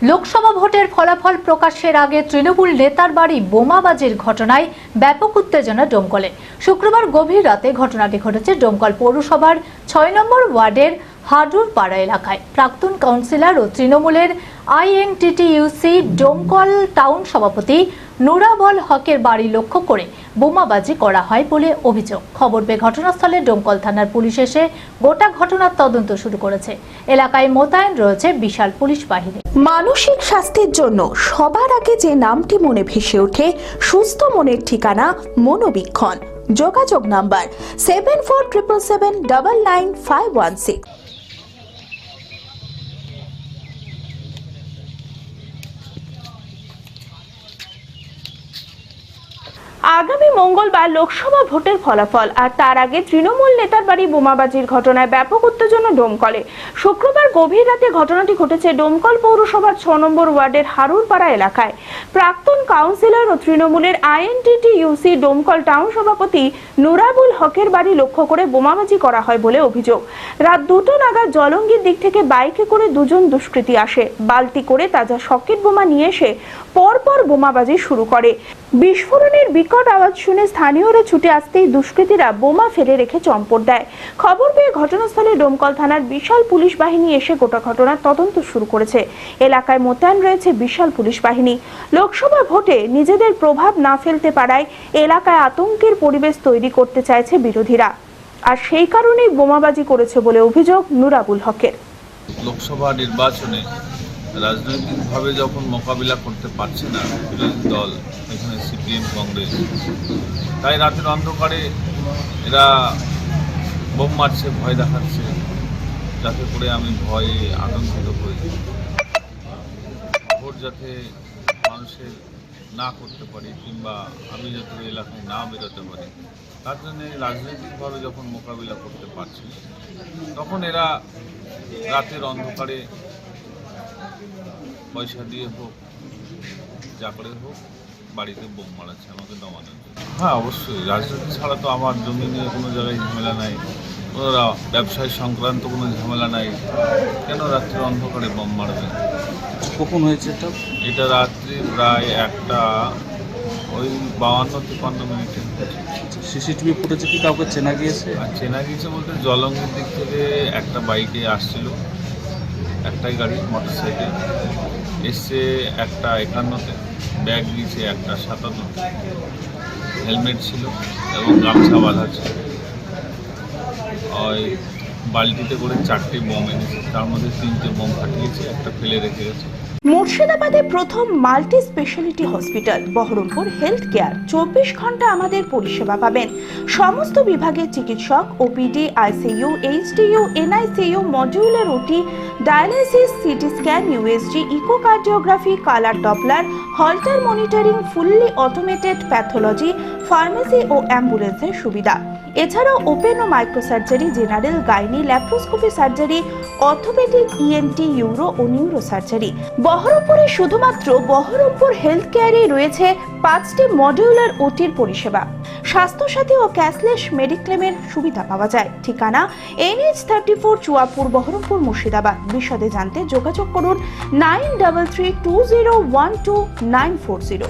লোকসভা ভোটের ফলাফল প্রকাশের আগে তৃণমূল নেতার বাড়ি বোমাবাজির ঘটনায় ব্যাপক উত্তেজনা ডোমকলে। শুক্রবার গভীর রাতে ঘটনাটি ঘটেছে ডোমকল পৌরসভার ৬ নম্বর ওয়ার্ডের হাডুরপাড়া এলাকায়। প্রাক্তন কাউন্সিলর ও তৃণমূলের আইএনটিটিইউসি ডোমকল টাউন সভাপতি নুরাবল হকের বাড়ি লক্ষ্য করে বোমাবাজি করা হয় বলে অভিযোগ। খবর পেয়ে ঘটনাস্থলে ডোমকল থানার পুলিশ এসে গোটা ঘটনার তদন্ত শুরু করেছে। এলাকায় মোতায়েন রয়েছে বিশাল পুলিশ বাহিনী। মানসিক স্বাস্থ্যের জন্য সবার আগে যে নামটি মনে ভেসে ওঠে, সুস্থ মনের ঠিকানা মনোবীক্ষণ। যোগাযোগ নাম্বার 7477799516। আগামী মঙ্গলবার লোকসভা ভোটের ফলাফল আর তার আগে তৃণমূল নেতার বাড়ি বোমাবাজির ঘটনায় ব্যাপক উত্তেজনা ডোমকলে। শুক্রবার গভীর রাতে ঘটনাটি ঘটেছে ডোমকল পৌরসভার ৬ নম্বর ওয়ার্ডের হারুরপাড়া এলাকায়। প্রাক্তন কাউন্সিলর ও তৃণমূলের আইএনটিটিইউসি ডোমকল টাউন সভাপতি নুরাবুল হকের বাড়ি লক্ষ্য করে বোমাবাজি করা হয় বলে অভিযোগ। রাত ২টো নাগাদ জলঙ্গির দিক থেকে বাইকে করে দুজন দুষ্কৃতী আসে। বালতি করে তাজা সকেট বোমা নিয়ে এসে পরপর বোমাবাজি শুরু করে। বিস্ফোরণের বিকট আওয়াজ শুনে স্থানীয়রা ছুটে আসতেই দুষ্কৃতীরা বোমা ফেলে রেখে চম্পট দেয়। খবর পেয়ে ঘটনাস্থলে ডোমকল থানার বিশাল পুলিশ বাহিনী এসে গোটা ঘটনার তদন্ত শুরু করেছে। এলাকায় মোতায়েন রয়েছে বিশাল পুলিশ বাহিনী। লোকসভা ভোটে নিজেদের প্রভাব না ফেলতে পারায় এলাকায় আতঙ্কের পরিবেশ তৈরি করতে চাইছে বিরোধীরা, আর সেই কারণেই বোমাবাজি করেছে বলে অভিযোগ নুরাবুল হকের। লোকসভা নির্বাচনে রাজনৈতিকভাবে যখন মোকাবিলা করতে পারছে না বিরোধী দল, এখানে সিপিএম কংগ্রেস, তাই রাতের অন্ধকারে এরা বোম মারছে, ভয় দেখাচ্ছে, যাতে করে আমি ভয়ে আতঙ্কিত হই। ভোট যাতে মানুষের না করতে পারি কিংবা আমি যাতে এলাকায় না বেরোতে পারি, তার জন্যে রাজনৈতিকভাবে যখন মোকাবিলা করতে পারছি তখন এরা রাতের অন্ধকারে পয়সা দিয়ে হোক, যা করে হোক, বাড়িতে বোম মারাচ্ছে আমাকে দমানোর জন্য। হ্যাঁ, অবশ্যই রাজনীতি ছাড়া তো আমার জমি নিয়ে কোনো জায়গায় ঝামেলা নাই, কোনো ব্যবসায় সংক্রান্ত কোনো ঝামেলা নাই, কেন রাত্রির অন্ধকারে বোম মারবে? কখন হয়েছে এটা রাত্রি প্রায় 1টা 52-53 মিনিটে। সিসিটিভি ফুটেজে কি কাউকে চেনা গিয়েছে? আর চেনা গিয়েছে বলতে জলঙ্গির দিক থেকে একটা বাইকে আসছিল, একটাই গাড়ি, মোটরসাইকেল এসছে, একটা 51-তে ব্যাগ দিয়েছে, একটা 57-তে হেলমেট ছিল এবং গামছা বাঁধা ছিল। ওই বালতিতে করে 4টে বোম এনেছে, তার মধ্যে 3টে বোম ফাটিয়েছে, একটা ফেলে রেখে গেছে। মুর্শিদাবাদে প্রথম multi speciality hospital Baharampur health care. 24 ঘন্টা আমাদের পরিষেবা পাবেন। সমস্ত বিভাগের চিকিৎসক, OPD, ICU, HDU, NICU, modular OT, dialysis, CT scan, USG, echocardiography, colour doppler, holter monitoring, fully automated pathology, pharmacy ও অ্যাম্বুলেন্সের সুবিধা। এছাড়াও ওপেন ও microsurgery, general, gynae, laparoscopy surgery, orthopaedic, ENT, uro ও নিউরো সার্জারি। বহরমপুরে শুধুমাত্র বহরমপুর হেলথ কেয়ারেই রয়েছে 5টি মডিউলার ওটির পরিষেবা। স্বাস্থ্যসাথী ও ক্যাশলেস মেডিক্লেমের সুবিধা পাওয়া যায়। ঠিকানা NH34 চুয়াপুর, বহরমপুর, মুর্শিদাবাদ। বিশদে জানতে যোগাযোগ করুন 9332012940।